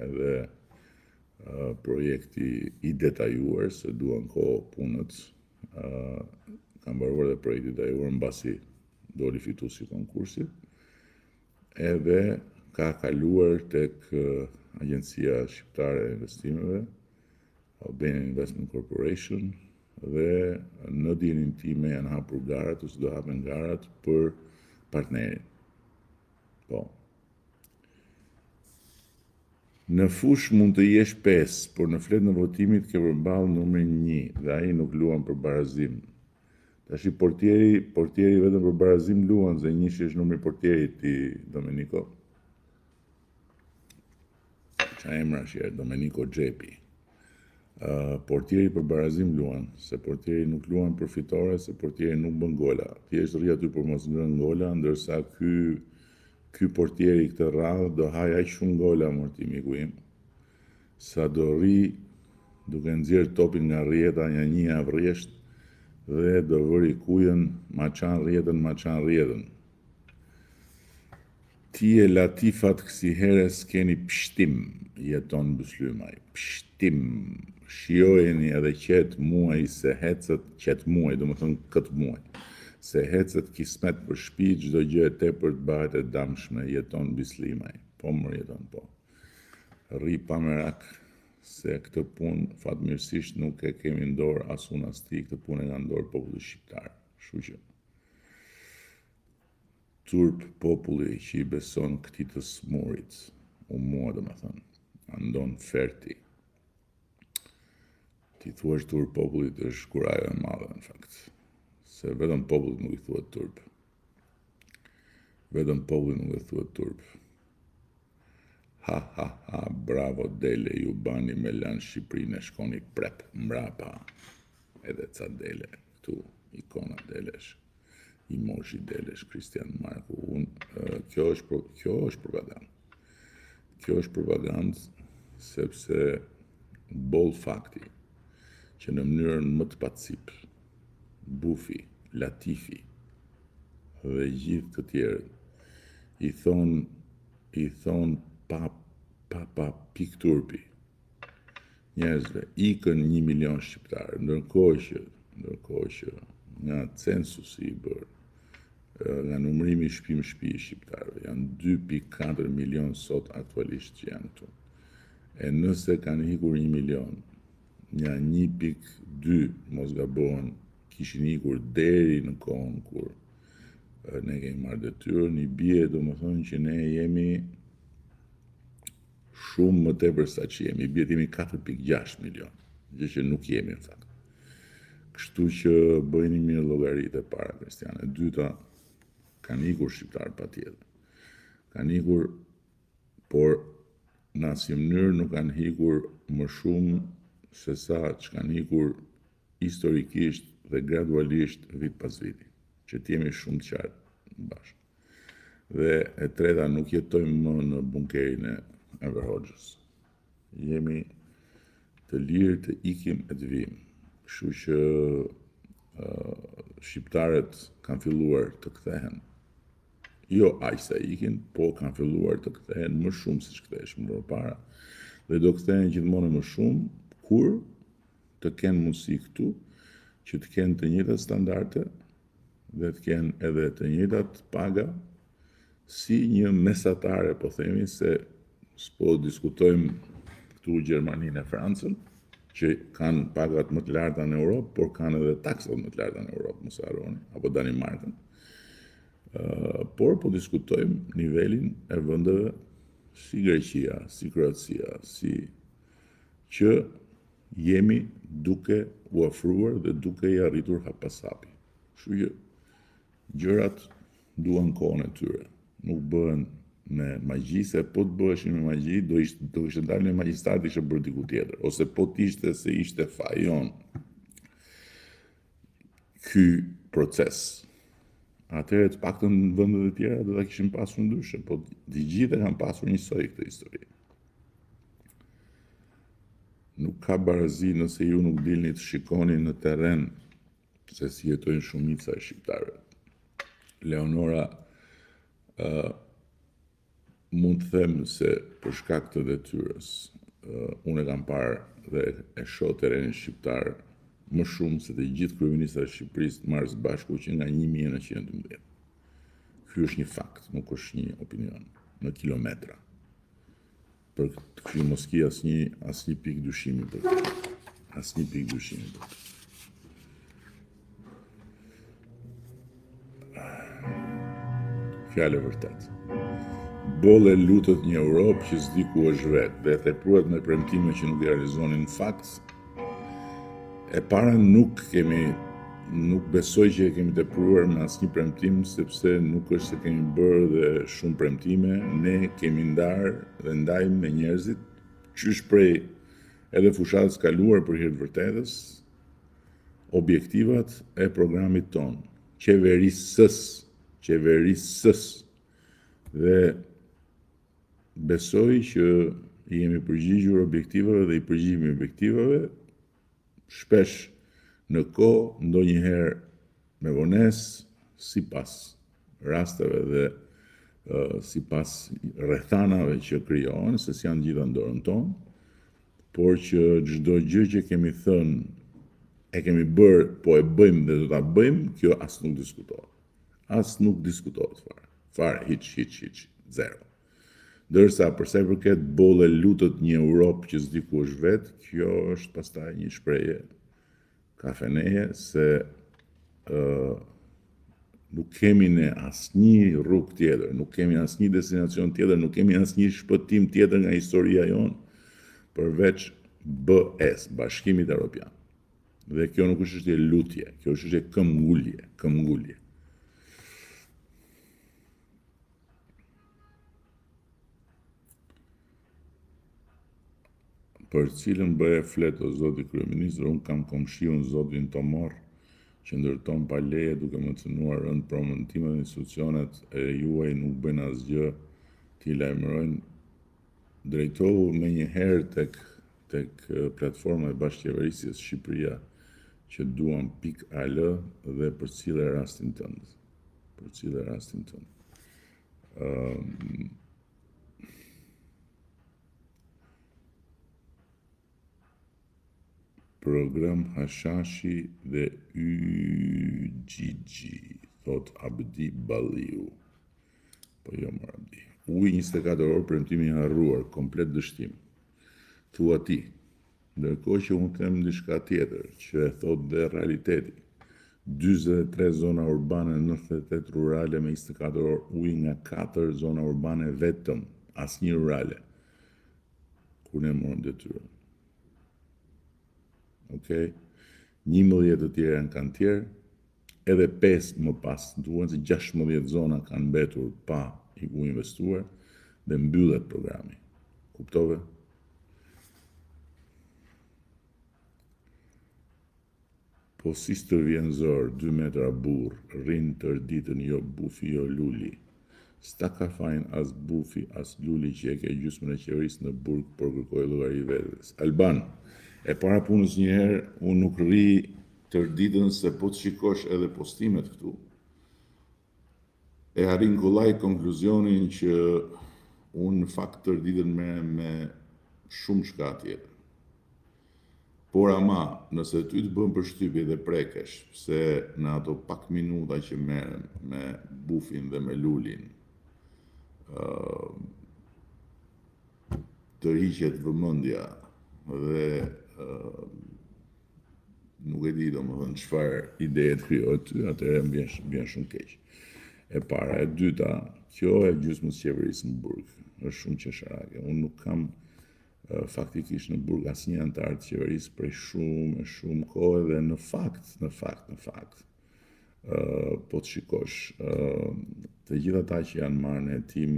edhe projekti i detajuar, se duan kohë punët, ka mbaruar dhe projekti i detajuar mbasi doli fituesi i konkursit, edhe ka kaluar tek Agjencia Shqiptare e Investimeve, Albanian Investment Corporation, dhe në dijenin time janë hapur garat, ose do hapen garat për partnerin. Po. Në fush mund të jesh 5, por në fletë në votimit ke përballë numrin 1 dhe ai nuk luan për barazim. Tash portieri vetëm për barazim luan, se 1 është numri i portierit ti Domenico. Qa emra është Domenico Xhepi. Portieri për barazim luan, se portieri nuk luan për fitore, se portieri nuk bën gola. Thjesht rri aty për mos ngrënë gola, ndërsa ky portieri këtë radhë do haj aq shumë gola morti miku im, sa do rri duke nxjerr topin nga rrjeta një javë rresht dhe do vëri kujën maçan rrjetën. Ti e latifat kësi here s'keni pshtim, jeton Byslymaj. Pshtim, shijojeni edhe qetë muaj se hecët qetë muaj, do më thënë këtë muaj. Se hecët kismet për shtëpi, çdo gjë e tepër të bëhet e damshme, jeton Byslymaj. Po më jeton po. Rri pa merak se këtë punë fatmirësisht nuk e kemi në dorë as unë as ti, këtë punë e ka në dorë populli shqiptar. Kështu që turp populli që i beson këtij të smurit, u mua domethënë, andon ferti. Ti thuash turp popullit është kurajo e madhe në fakt. Se vetëm popullit nuk i thuhet turp. Vetëm popullit nuk i thuhet turp. Ha, bravo dele, ju bani me lanë Shqipërinë e shkoni prep, mbrapa. Edhe ca dele, këtu, ikona delesh, Imoshi delesh, Kristian Marku, kjo është propagandë. Kjo është propagandë, sepse boll fakti, që në mënyrën më të pacip, Bufi, Latifi dhe gjithë të tjerët i thon pa pik turpi njerëzve ikën 1 milion shqiptarë, ndërkohë që nga censusi i bërë nga numërimi shtëpi shqiptarëve janë 2.4 milion sot aktualisht që janë këtu. E nëse kanë ikur 1 milion, nga 1.2 mos gabohen kishin ikur deri në kohën kur ne kemi marrë detyrën, i bie domethënë që ne jemi shumë më tepër sa që jemi, i bie jemi 4.6 milion, gjë që nuk jemi në fakt. Kështu që bëjni mirë llogaritë e para kristiane. E dyta, kanë ikur shqiptarë patjetër. Kanë ikur, por në asnjë mënyrë nuk kanë ikur më shumë se sa që kanë ikur historikisht dhe gradualisht vit pas viti, që t'jemi shumë të qartë bashkë. Dhe e treta, nuk jetojmë më në bunkerin e Enver Hoxhës. Jemi të lirë të ikim e të vim. Kështu që shqiptarët kanë filluar të kthehen. Jo aq sa ikin, po kanë filluar të kthehen më shumë se ç'ktheheshin më parë. Dhe do kthehen gjithmonë më shumë kur të kenë mundësi këtu që të kenë të njëjtat standarde dhe të kenë edhe të njëjtat paga si një mesatare, po themi, se s'po diskutojmë këtu Gjermaninë e Francën, që kanë pagat më të larta në Europë, por kanë edhe taksat më të larta në Europë, mos e harroni, apo Danimarkën. Por po diskutojmë nivelin e vendeve si Greqia, si Kroacia, si që jemi duke u ofruar dhe duke i arritur hap pas hapi. Kështu që gjërat duan kohën e tyre. Nuk bëhen me magji, se po të bëheshin me magji, do ishte dalë me magjistrat, ishte bërë diku tjetër. Ose po t'ishte se ishte fajon ky proces. Atëherë të paktën në vendet e tjera do ta kishin pasur ndryshe, po të gjithë kanë pasur njësoj këtë histori. Nuk ka barazi nëse ju nuk dilni të shikoni në terren se si jetojnë shumica e shqiptarëve. Leonora mund të them se për shkak të detyrës, unë e kam parë dhe e shoh terrenin shqiptar më shumë se të gjithë kryeministrat e Shqipërisë marrë së bashku që nga 1912. Ky është një fakt, nuk është një opinion, në kilometra. Për këtë mos ki asnjë pikë dyshimi për këtë. Asnjë pikë dyshimi për këtë. Fjalë e vërtet. Bolle lutet një Europë që s'di ku është vetë dhe tepruhet me premtime që nuk i realizonin në fakt. E para nuk besoj që e kemi tepruar me asnjë premtim, sepse nuk është se kemi bërë dhe shumë premtime, ne kemi ndarë dhe ndajmë me njerëzit qysh prej edhe fushatës kaluar për hir të vërtetës, objektivat e programit ton, qeverisës. Dhe besoj që i jemi përgjigjur objektivave dhe i përgjigjemi objektivave shpesh në kohë, ndonjëherë me vonesë, sipas rasteve dhe sipas rrethanave që krijohen, se s'janë gjitha në dorën tonë, por që çdo gjë që kemi thënë e kemi bërë, po e bëjmë dhe do ta bëjmë, kjo as nuk diskutohet. As nuk diskutohet fare. Fare, hiç, zero. Ndërsa përsa i përket bolle lutet një Europë që s'di ku është vetë, kjo është pastaj një shprehje kafeneje se nuk kemi ne asnjë rrugë tjetër, nuk kemi asnjë destinacion tjetër, nuk kemi asnjë shpëtim tjetër nga historia jonë përveç BE-s, Bashkimit Evropian. Dhe kjo nuk është çështje lutje, kjo është çështje këmbgulje. Për cilën bëje flet o zoti kryeministër, unë kam komshiun zotin Tomor, që ndërton pa leje duke mencionuar rënd prometimet dhe institucionet e juaj nuk bëjnë asgjë t'i lajmërojnë. Drejtohu me një herë tek platforma e bashkëqeverisjes Shqipëria që duam .al dhe përcille rastin tënd. Program Hashashi dhe YGG, thot Abdi Balliu. Po jo më Abdi. Uj 24 orë premtimi i harruar, komplet dështim. Thua ti, ndërkohë që unë them diçka tjetër, që e thot dhe realiteti. 43 zona urbane, 98 rurale me 24 orë uj nga 4 zona urbane vetëm, asnjë rurale. Kur ne morëm detyrën. Okay? 11 të tjera në kanë tjerë, edhe 5 më pas, duhen se 16 zona kanë mbetur pa i ku investuar dhe mbyllet programi. Kuptove? Po si të vjen zor, 2 metra burr, rrin tër ditën jo bufi jo luli. S'ta ka fajin as bufi as luli që e ke gjysmën e qeverisë në burg, por kërkoj llogari vetes. Alban, e para punës njëherë, unë nuk rri tër ditën se po të shikosh edhe postimet këtu, e arrin kollaj konkluzionin që unë në fakt tër ditën me shumë shka tjetër. Por ama, nëse ty të bën përshtypje dhe prekesh, se në ato pak minuta që merren me bufin dhe me lulin, të hiqet vëmendja dhe nuk e di domethënë çfarë ide të krijohet ty, atëherë mbien shumë keq. E para, e dyta, kjo e gjysmës qeverisë në burg është shumë qesharake. Unë nuk kam faktikisht në burg asnjë antar të qeverisë prej shumë kohë dhe në fakt, po të shikosh, të gjithë ata që janë marrë në hetim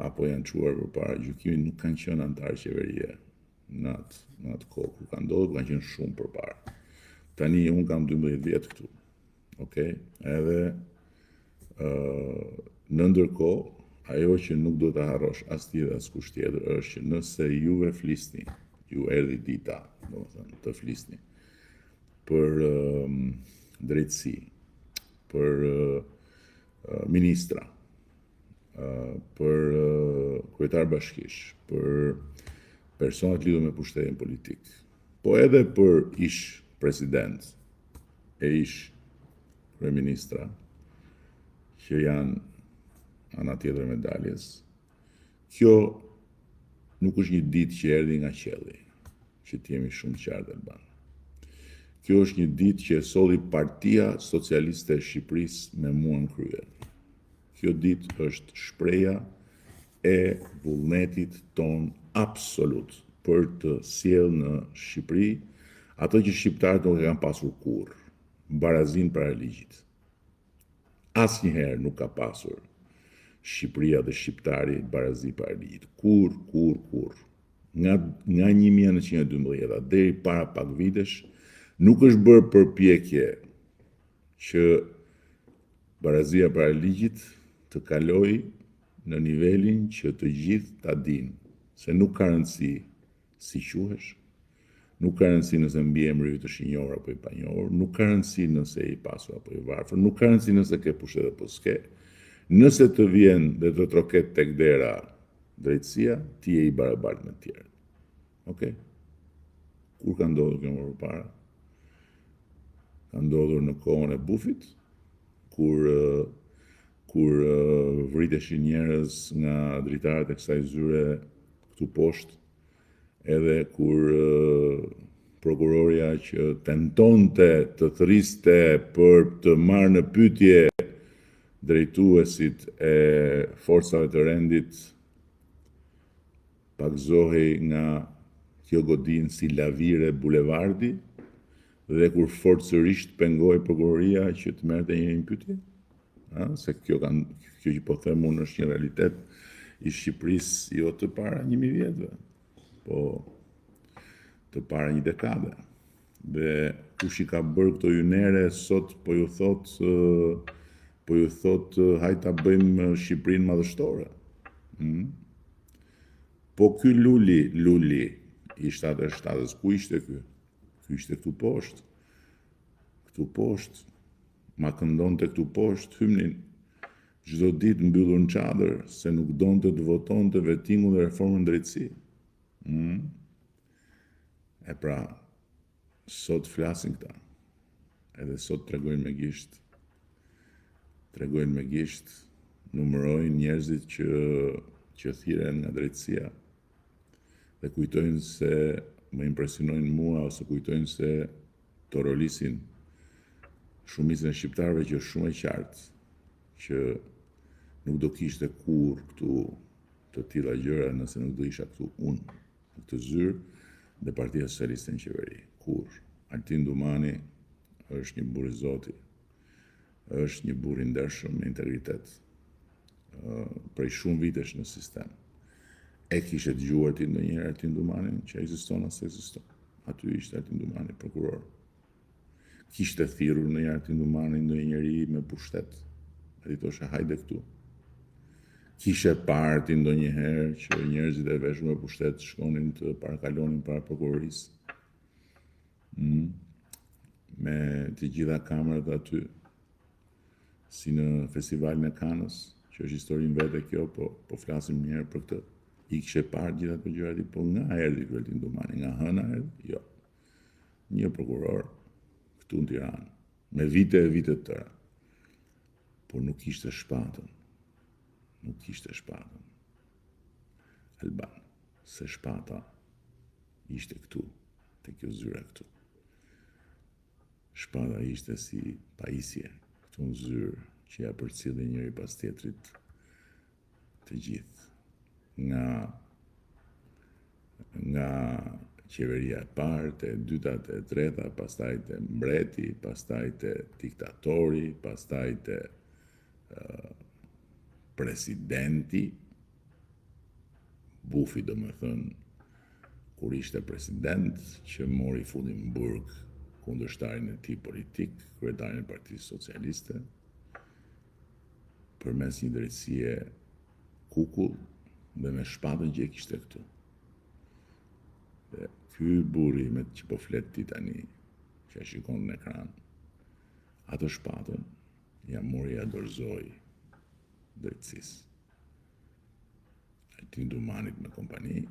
apo janë çuar përpara gjykimit nuk kanë qenë antar qeverie në atë kohë kur kanë ndodhur, kanë qenë shumë përpara. Tani unë kam 12 vjet këtu. Okay? Edhe në ndërkohë, ajo që nuk do të harrosh as ti dhe as kush tjetër është që nëse juve flisni, ju erdhi dita, domethënë të flisni për drejtësi, për ministra, për kryetar bashkish, për personat lidhur me pushtetin politik, po edhe për ish president e ish kryeministra, që janë ana tjetër e medaljes. Kjo nuk është një ditë që erdhi nga qielli, që t'jemi shumë qartë Alban. Kjo është një ditë që e solli Partia Socialiste e Shqipërisë me mua në krye. Kjo ditë është shpreha e vullnetit ton absolut për të sjellë në Shqipëri ato që shqiptarët nuk e kanë pasur kurrë, barazinë para ligjit. Asnjëherë nuk ka pasur Shqipëria dhe shqiptari barazi para ligjit. Kur. Nga 1912 deri para pak vitesh nuk është bërë përpjekje që barazia para ligjit të kaloj në nivelin që të gjithë ta dinë se nuk ka rëndësi si quhesh, nuk ka rëndësi nëse mbiemri yt është i njohur apo i panjohur, nuk ka rëndësi nëse je i pasur apo i varfër, nuk ka rëndësi nëse ke pushtet apo s'ke. Nëse të vjen dhe të troket tek dera drejtësia, ti je i barabartë me të tjerët. Okej? Kur ka ndodhur kjo më përpara? Ka ndodhur në kohën e Bufit, kur vriteshin njerëz nga dritarët e kësaj zyre këtu poshtë, edhe kur prokuroria që tentonte të thëriste për të marrë në pyetje drejtuesit e forcave të rendit pagzohej nga kjo godinë si lavire bulevardi, dhe kur forcërisht pengoi prokuroria që të merrte një pyetje, se kjo që po them unë është një realitet i Shqipërisë jo të para 1000 vjetëve, po të para një dekade. Dhe kush i ka bërë këto hynere sot po ju thot hajde ta bëjmë Shqipërinë madhështore. Po ky Luli i 77-s, ku ishte ky? Ky ishte këtu poshtë. Këtu poshtë. Ma këndonte këtu poshtë hymnin. Çdo ditë mbyllur në çadër se nuk donte të votonte vetingun dhe reformën drejtësi. E pra, sot flasin këta. Edhe sot tregojnë me gisht. Numërojnë njerëzit që thirren nga drejtësia. Dhe kujtojnë se më impresionojnë mua ose kujtojnë se të rolisin shumicën e shqiptarëve që është shumë e qartë që nuk do kishte kur këtu të tilla gjëra nëse nuk do isha këtu unë në këtë zyrë dhe Partia Socialiste në qeveri. Kur Altin Dumani është një burr i Zoti, është një burr i ndershëm me integritet, prej shumë vitesh në sistem. E kishe dëgjuar ti ndonjëherë Altin Dumanin që ekziston as ekziston? Aty ishte Altin Dumani prokuror. Kishte thirrur ndonjëherë Altin Dumani ndonjë njeri me pushtet? Ai thoshe hajde këtu. Kishe parë ti ndonjëherë që njerëzit e veshur me pushtet shkonin të parakalonin para prokurorisë? Me të gjitha kamerat aty, si në festivalin e Kanës, që është historinë vete kjo, po flasim një herë për këtë. I kishe parë gjitha këto gjëra, po nga erdhi ky Altin Dumani, nga hëna erdhi? Jo. Një prokuror këtu në Tiranë, me vite e vite të tëra, por nuk kishte shpatën. Alban, se shpata ishte këtu, te kjo zyra këtu. Shpata ishte si pajisje këtu në zyrë që ja përcjellin njëri pas tjetrit të gjithë. Nga qeveria e parë, te e dyta, te e treta, pastaj te mbreti, pastaj te diktatori, pastaj te presidenti, Bufi do me thënë, kur ishte president, që mori fundin në burg kundërshtarin e tij politik, kryetarin e Partisë Socialiste, përmes një drejtësie kukull dhe me shpatën që e kishte këtu. Dhe ky burri me që po flet ti tani, që e shikon në ekran, atë shpatën ja mori ja dorëzoi drejtësisë. Tindumanit me kompani,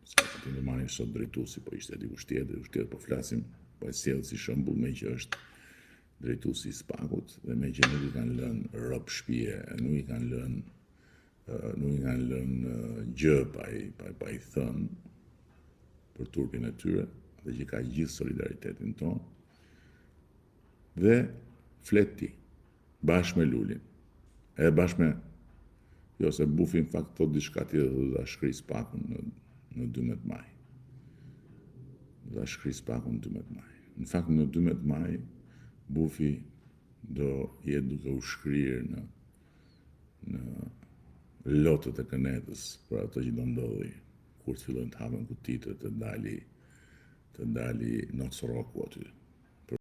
s'ka Tindumani sot drejtuesi, po ishte dikush tjetër, po flasim, po e sjell si shembull me që është drejtuesi i Spakut dhe me që nuk i kanë lënë rob shtëpie, nuk i kanë lënë gjë pa i thënë për turpin e tyre, dhe që ka gjithë solidaritetin tonë, dhe flet ti, bashkë me Lulin, bashkë me, jo se Bufi në fakt thot diçka tjetër dhe da shkri Spakun në 12 maj. Da shkri Spakun në 12 maj. Në fakt në 12 maj, Bufi do jetë duke u shkrirë në lotët e Kënetës për ato që do ndodhi kur të fillojnë të hapen kutitë të dali Nox Roku aty.